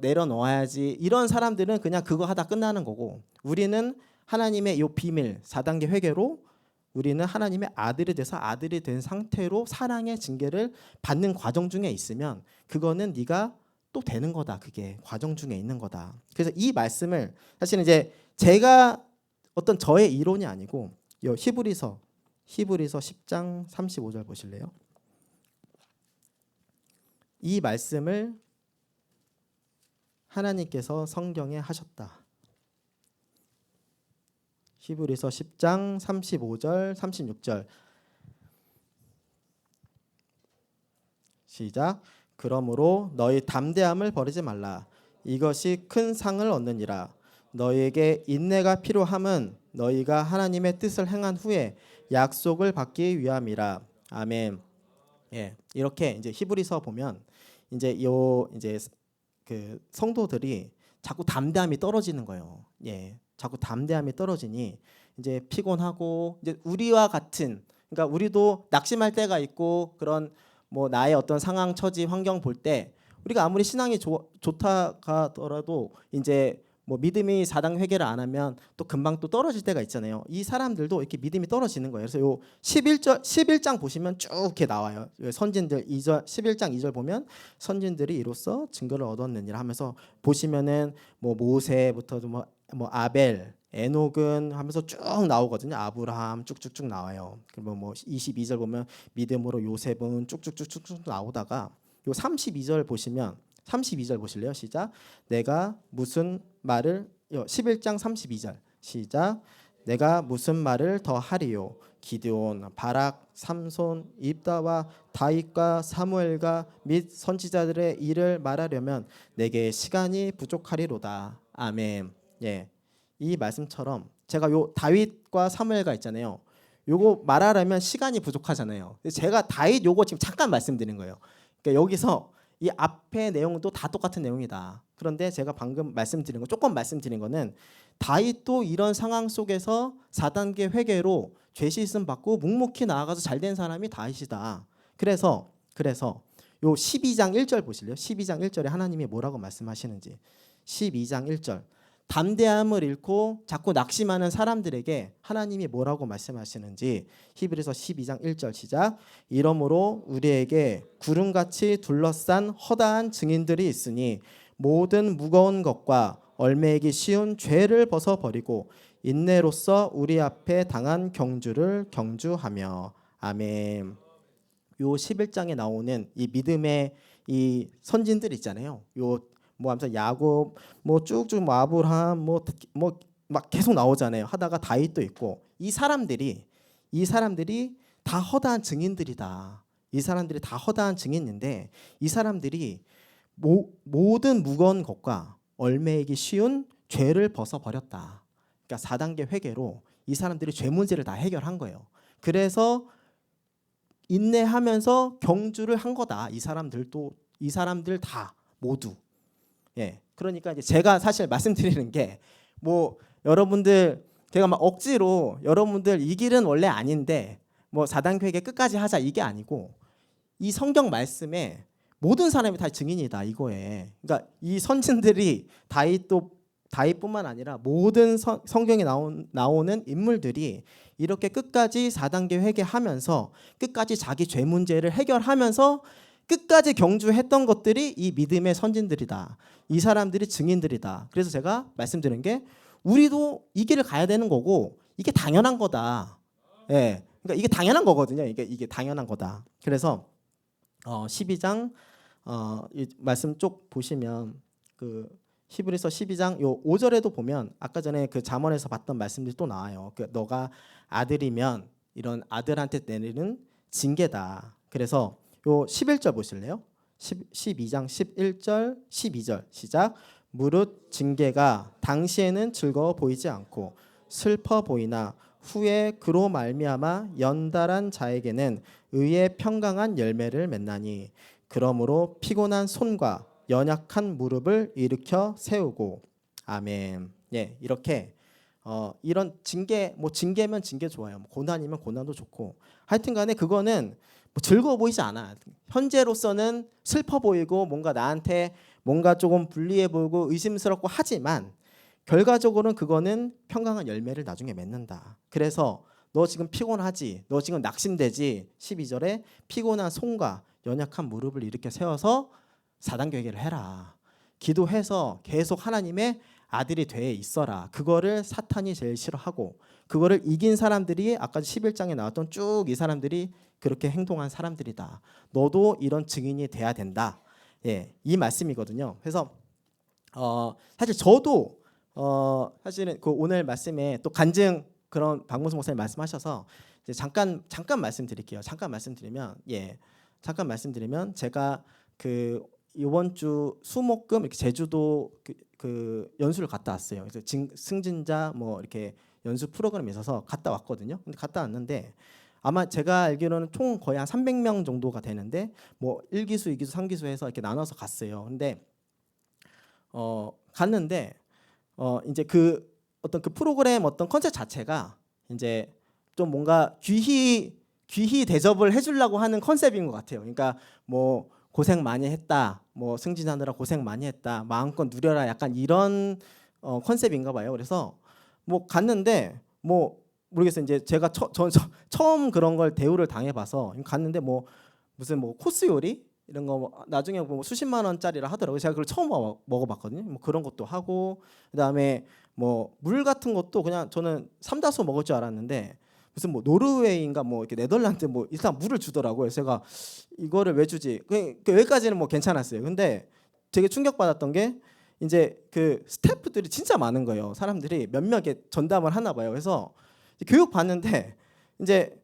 내려놓아야지 이런 사람들은 그냥 그거 하다 끝나는 거고 우리는 하나님의 이 비밀 4단계 회개로 우리는 하나님의 아들이 돼서 아들이 된 상태로 사랑의 징계를 받는 과정 중에 있으면 그거는 네가 또 되는 거다. 그게 과정 중에 있는 거다. 그래서 이 말씀을 사실은 이제 제가 어떤 저의 이론이 아니고 히브리서 10장 35절 보실래요? 이 말씀을 하나님께서 성경에 하셨다. 히브리서 10장 35절 36절 시작. 그러므로 너희 담대함을 버리지 말라. 이것이 큰 상을 얻느니라. 너희에게 인내가 필요함은 너희가 하나님의 뜻을 행한 후에 약속을 받기 위함이라. 아멘. 예, 이렇게 이제 히브리서 보면 이제 그 성도들이 자꾸 담대함이 떨어지는 거예요. 예, 자꾸 담대함이 떨어지니 이제 피곤하고 이제 우리와 같은 그러니까 우리도 낙심할 때가 있고 그런 뭐 나의 어떤 상황 처지 환경 볼 때 우리가 아무리 신앙이 좋다 하더라도 이제 뭐 믿음이 4단 회개를 안 하면 또 금방 또 떨어질 때가 있잖아요. 이 사람들도 이렇게 믿음이 떨어지는 거예요. 그래서 요 11장 보시면 쭉 이렇게 나와요. 선진들 2절 11장 2절 보면 선진들이 이로써 증거를 얻었느니라 하면서 보시면은 뭐 모세부터도 뭐 아벨, 에녹은 하면서 쭉 나오거든요. 아브라함 쭉쭉쭉 나와요. 그리고 뭐 22절 보면 믿음으로 요셉은 쭉쭉쭉쭉 나오다가 요 32절 보시면 32절 보실래요? 시작. 내가 무슨 말을 11장 32절 시작. 내가 무슨 말을 더 하리요? 기드온, 바락, 삼손, 입다와 다윗과 사무엘과 및 선지자들의 일을 말하려면 내게 시간이 부족하리로다. 아멘. 예, 이 말씀처럼 제가 요 다윗과 사무엘가 있잖아요. 요거 말하려면 시간이 부족하잖아요. 제가 다윗 요거 지금 잠깐 말씀드린 거예요. 그러니까 여기서 이 앞의 내용도 다 똑같은 내용이다. 그런데 제가 방금 말씀드린 거 조금 말씀드린 거는 다윗도 이런 상황 속에서 4단계 회개로 죄 씻음 받고 묵묵히 나아가서 잘된 사람이 다윗이다. 그래서 요 12장 1절 보실래요? 12장 1절에 하나님이 뭐라고 말씀하시는지. 12장 1절. 담대함을 잃고 자꾸 낙심하는 사람들에게 하나님이 뭐라고 말씀하시는지 히브리서 12장 1절 시작. 이러므로 우리에게 구름같이 둘러싼 허다한 증인들이 있으니 모든 무거운 것과 얼매이기 쉬운 죄를 벗어버리고 인내로써 우리 앞에 당한 경주를 경주하며. 아멘. 요 11장에 나오는 이 믿음의 이 선진들 있잖아요. 요 뭐 하면서 야곱 뭐 쭉쭉 뭐 아브라함 뭐 막 계속 나오잖아요. 하다가 다윗도 있고 이 사람들이 다 허다한 증인들이다. 이 사람들이 다 허다한 증인인데 이 사람들이 모든 무거운 것과 얼매이기 쉬운 죄를 벗어버렸다. 그러니까 4단계 회개로 이 사람들이 죄 문제를 다 해결한 거예요. 그래서 인내하면서 경주를 한 거다. 이 사람들 다 모두. 예, 그러니까 이제 제가 사실 말씀드리는 게 뭐 여러분들 제가 막 억지로 여러분들 이 길은 원래 아닌데 뭐 4단계 회개 끝까지 하자 이게 아니고 이 성경 말씀에 모든 사람이 다 증인이다 이거에. 그러니까 이 선진들이 다윗도 다윗뿐만 아니라 모든 성경에 나오는 인물들이 이렇게 끝까지 4단계 회개하면서 끝까지 자기 죄 문제를 해결하면서 끝까지 경주했던 것들이 이 믿음의 선진들이다. 이 사람들이 증인들이다. 그래서 제가 말씀드린 게 우리도 이 길을 가야 되는 거고 이게 당연한 거다. 예, 그러니까 이게 당연한 거거든요. 이게 당연한 거다. 그래서 12장 이 말씀 쪽 보시면 그 히브리서 12장 요 5절에도 보면 아까 전에 그 잠언에서 봤던 말씀들이 또 나와요. 그 너가 아들이면 이런 아들한테 내리는 징계다. 그래서 요 11절 보실래요? 12장 11절 12절 시작. 무릇 징계가 당시에는 즐거워 보이지 않고 슬퍼 보이나 후에 그로 말미암아 연달한 자에게는 의의 평강한 열매를 맺나니 그러므로 피곤한 손과 연약한 무릎을 일으켜 세우고 아멘. 예, 이렇게 이런 징계 뭐 징계면 징계 좋아요. 뭐 고난이면 고난도 좋고 하여튼간에 그거는 뭐 즐거워 보이지 않아. 현재로서는 슬퍼 보이고 뭔가 나한테 뭔가 조금 불리해 보이고 의심스럽고 하지만 결과적으로는 그거는 평강한 열매를 나중에 맺는다. 그래서 너 지금 피곤하지? 너 지금 낙심되지? 12절에 피곤한 손과 연약한 무릎을 일으켜 세워서 4단계 회개를 해라. 기도해서 계속 하나님의 아들이 돼 있어라. 그거를 사탄이 제일 싫어하고 그거를 이긴 사람들이 아까 11장에 나왔던 쭉 이 사람들이 그렇게 행동한 사람들이다. 너도 이런 증인이 돼야 된다. 예, 이 말씀이거든요. 그래서 사실 저도 사실은 그 오늘 말씀에 또 간증 그런 박문수 목사님 말씀하셔서 이제 잠깐 말씀드릴게요. 잠깐 말씀드리면 제가 그 이번 주 수목금 이렇게 제주도 그 연수를 갔다 왔어요. 그래서 승진자 뭐 이렇게 연수 프로그램이 있어서 갔다 왔거든요. 근데 갔다 왔는데 아마 제가 알기로는 총 거의 한 300명 정도가 되는데 뭐 1기수, 2기수, 3기수 해서 이렇게 나눠서 갔어요. 근데 갔는데 이제 그 어떤 그 프로그램 어떤 컨셉 자체가 이제 좀 뭔가 귀히 대접을 해주려고 하는 컨셉인 것 같아요. 그러니까 뭐 고생 많이 했다, 뭐 승진하느라 고생 많이 했다, 마음껏 누려라, 약간 이런 컨셉인가 봐요. 그래서 뭐 갔는데 뭐 모르겠어요. 이제 제가 처음 그런 걸 대우를 당해봐서 갔는데 뭐 무슨 뭐 코스 요리 이런 거 나중에 뭐 수십만 원짜리라 하더라고요. 제가 그걸 처음 먹어봤거든요. 뭐 그런 것도 하고 그다음에 뭐 물 같은 것도 그냥 저는 삼다수 먹을 줄 알았는데 무슨 뭐 노르웨이인가 뭐 이렇게 네덜란드 뭐 일단 물을 주더라고요. 그래서 제가 이거를 왜 주지? 여기까지는 뭐 괜찮았어요. 근데 되게 충격받았던 게 이제 그 스태프들이 진짜 많은 거예요. 사람들이 몇몇 개 전담을 하나 봐요. 그래서 교육 받는데 이제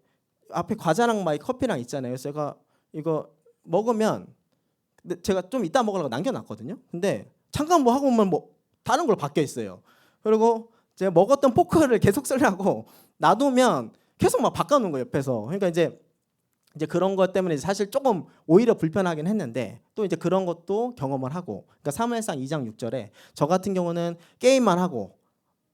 앞에 과자랑 막 커피랑 있잖아요. 그래서 제가 이거 먹으면 근데 제가 좀 이따 먹으려고 남겨놨거든요. 근데 잠깐 뭐 하고 오면 뭐 다른 걸로 바뀌어 있어요. 그리고 제가 먹었던 포크를 계속 쓰려고 놔두면 계속 막 바꿔놓은 거예요, 옆에서. 그러니까 이제 그런 것 때문에 사실 조금 오히려 불편하긴 했는데 또 이제 그런 것도 경험을 하고 그러니까 사무엘상 2장 6절에 저 같은 경우는 게임만 하고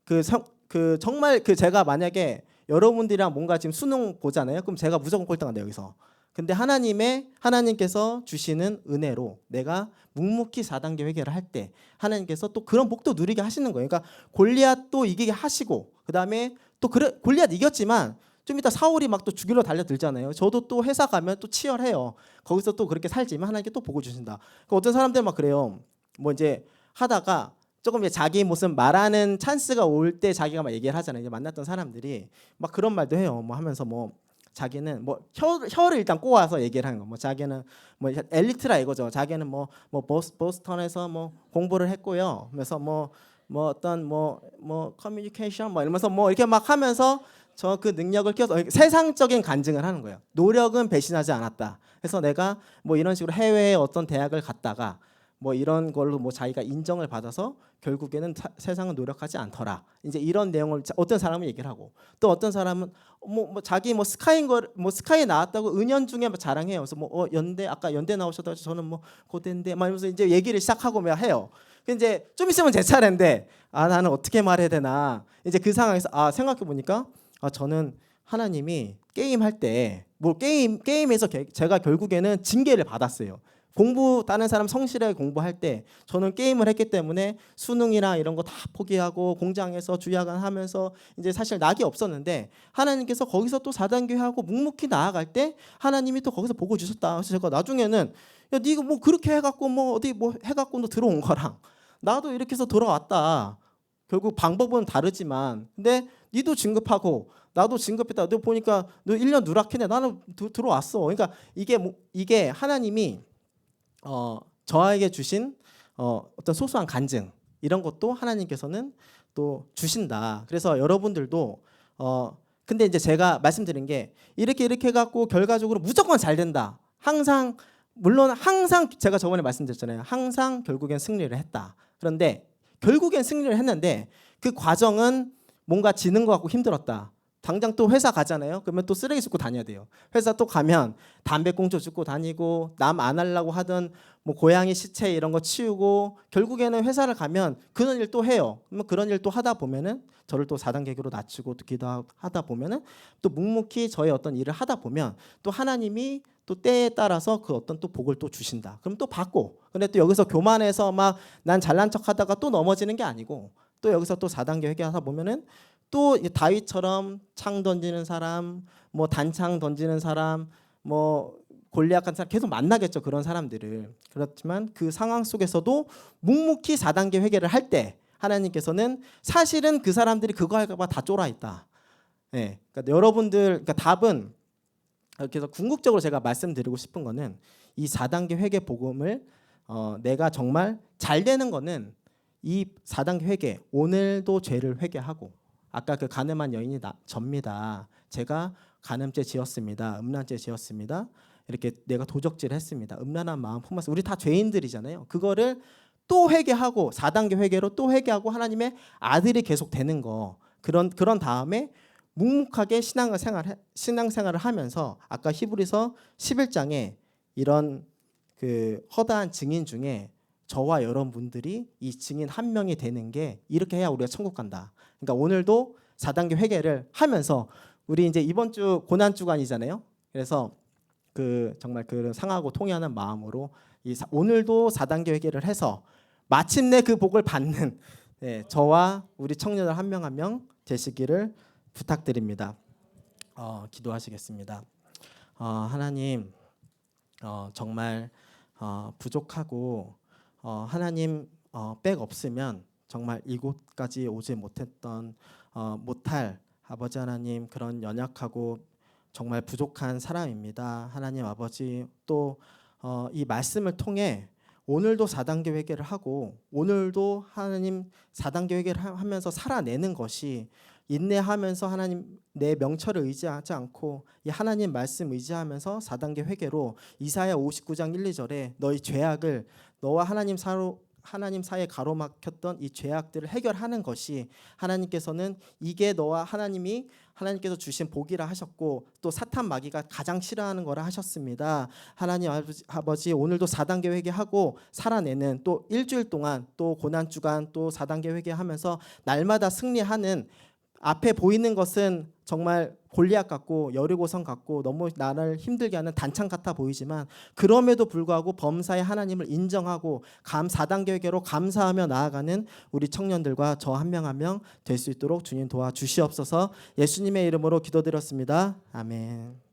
그 정말 그 제가 만약에 여러분들이랑 뭔가 지금 수능 보잖아요. 그럼 제가 무조건 꼴등한다 여기서. 근데 하나님께서 주시는 은혜로 내가 묵묵히 4단계 회개를 할 때 하나님께서 또 그런 복도 누리게 하시는 거예요. 그러니까 골리앗도 이기게 하시고 그다음에 또 골리앗 이겼지만 좀 이따 사울이 막 또 죽이러 달려들잖아요. 저도 또 회사 가면 또 치열해요. 거기서 또 그렇게 살지만 하나님께 또 복을 주신다. 그러니까 어떤 사람들 막 그래요. 뭐 이제 하다가 조금 이제 자기 무슨 말하는 찬스가 올 때 자기가 막 얘기를 하잖아요. 이제 만났던 사람들이 막 그런 말도 해요. 뭐 하면서 뭐 자기는 뭐 혀를 일단 꼬아서 얘기를 하는 거. 뭐 자기는 뭐 엘리트라 이거죠. 자기는 뭐 보스턴에서 뭐 공부를 했고요. 그래서 뭐 어떤 뭐 커뮤니케이션 뭐 이러면서 뭐 이렇게 막 하면서 저 그 능력을 키워서 세상적인 간증을 하는 거예요. 노력은 배신하지 않았다. 그래서 내가 뭐 이런 식으로 해외에 어떤 대학을 갔다가 뭐 이런 걸로 뭐 자기가 인정을 받아서 결국에는 세상은 노력하지 않더라. 이제 이런 내용을 어떤 사람은 얘기를 하고 또 어떤 사람은 뭐 자기 뭐 스카이에 나왔다고 은연중에 막 자랑해요. 그래서 뭐 연대 아까 연대 나오셨다고 저는 뭐 고대인데 막 이러면서 이제 얘기를 시작하고 막 해요. 근데 이제 좀 있으면 제 차례인데 나는 어떻게 말해야 되나. 이제 그 상황에서 생각해 보니까 저는 하나님이 게임 할 때 뭐 게임에서 제가 결국에는 징계를 받았어요. 공부 다른 사람 성실하게 공부할 때 저는 게임을 했기 때문에 수능이나 이런 거 다 포기하고 공장에서 주야간 하면서 이제 사실 낙이 없었는데 하나님께서 거기서 또 4단계 하고 묵묵히 나아갈 때 하나님이 또 거기서 보고 주셨다. 그래서 제가 나중에는 야 네가 뭐 그렇게 해갖고 뭐 어디 뭐 해갖고 너 들어온 거랑 나도 이렇게 해서 돌아왔다. 결국 방법은 다르지만 근데 니도 진급하고 나도 진급했다. 너 보니까 너 1년 누락했네. 나는 들어왔어. 그러니까 이게 하나님이 저에게 주신 어떤 소소한 간증 이런 것도 하나님께서는 또 주신다. 그래서 여러분들도 근데 이제 제가 말씀드린 게 이렇게 해갖고 결과적으로 무조건 잘 된다. 물론 항상 제가 저번에 말씀드렸잖아요. 항상 결국엔 승리를 했다. 그런데 결국엔 승리를 했는데 그 과정은 뭔가 지는 것 같고 힘들었다. 당장 또 회사 가잖아요. 그러면 또 쓰레기 줍고 다녀야 돼요. 회사 또 가면 담배꽁초 줍고 다니고 남 안 하려고 하던 뭐 고양이 시체 이런 거 치우고 결국에는 회사를 가면 그런 일 또 해요. 그러면 그런 일 또 하다 보면은 저를 또 4단계로 낮추고 또 기도하다 보면은 또 묵묵히 저의 어떤 일을 하다 보면 또 하나님이 또 때에 따라서 그 어떤 또 복을 또 주신다. 그럼 또 받고. 근데 또 여기서 교만해서 막 난 잘난 척하다가 또 넘어지는 게 아니고 또 여기서 또 4단계 회개하다 보면은 또 다윗처럼 창 던지는 사람, 뭐 단창 던지는 사람, 뭐 골리앗 같은 사람 계속 만나겠죠. 그런 사람들을. 그렇지만 그 상황 속에서도 묵묵히 4단계 회개를 할 때 하나님께서는 사실은 그 사람들이 그거 할까 봐 다 쫄아 있다. 네. 그러니까 여러분들 그러니까 답은 그래서 궁극적으로 제가 말씀드리고 싶은 거는 이 4단계 회개 복음을 내가 정말 잘 되는 거는 이 4단계 회개 오늘도 죄를 회개하고 아까 그 가늠한 여인이 접니다. 제가 간음죄 지었습니다. 음란죄 지었습니다. 이렇게 내가 도적질을 했습니다. 음란한 마음 품었습니다. 우리 다 죄인들이잖아요. 그거를 또 회개하고 4단계 회개로 또 회개하고 하나님의 아들이 계속 되는 거 그런 다음에 묵묵하게 신앙생활을 하면서 아까 히브리서 11장에 이런 그 허다한 증인 중에 저와 여러분들이 이 증인 한 명이 되는 게 이렇게 해야 우리가 천국 간다. 그러니까 오늘도 4단계 회개를 하면서 우리 이제 이번 주 고난 주간이잖아요. 그래서 그 정말 그 상하고 통회하는 마음으로 오늘도 4단계 회개를 해서 마침내 그 복을 받는 저와 우리 청년들 한 명 한 명 되시기를 부탁드립니다. 기도하시겠습니다. 하나님 정말 부족하고 하나님 백 없으면 정말 이곳까지 오지 못할 아버지 하나님 그런 연약하고 정말 부족한 사람입니다. 하나님 아버지 또 이 말씀을 통해 오늘도 4단계 회개를 하고 오늘도 하나님 4단계 회개를 하면서 살아내는 것이 인내하면서 하나님 내 명철을 의지하지 않고 이 하나님 말씀 의지하면서 4단계 회개로 이사야 59장 1, 2절에 너희 죄악을 너와 하나님 사이에 가로막혔던 이 죄악들을 해결하는 것이 하나님께서는 이게 너와 하나님께서 주신 복이라 하셨고 또 사탄 마귀가 가장 싫어하는 거라 하셨습니다. 하나님 아버지 오늘도 4단계 회개하고 살아내는 또 일주일 동안 또 고난주간 또 4단계 회개하면서 날마다 승리하는 앞에 보이는 것은 정말 골리앗 같고 여리고성 같고 너무 나를 힘들게 하는 단창 같아 보이지만 그럼에도 불구하고 범사의 하나님을 인정하고 4단계 회개로 감사하며 나아가는 우리 청년들과 저 한 명 한 명 될 수 있도록 주님 도와주시옵소서. 예수님의 이름으로 기도드렸습니다. 아멘.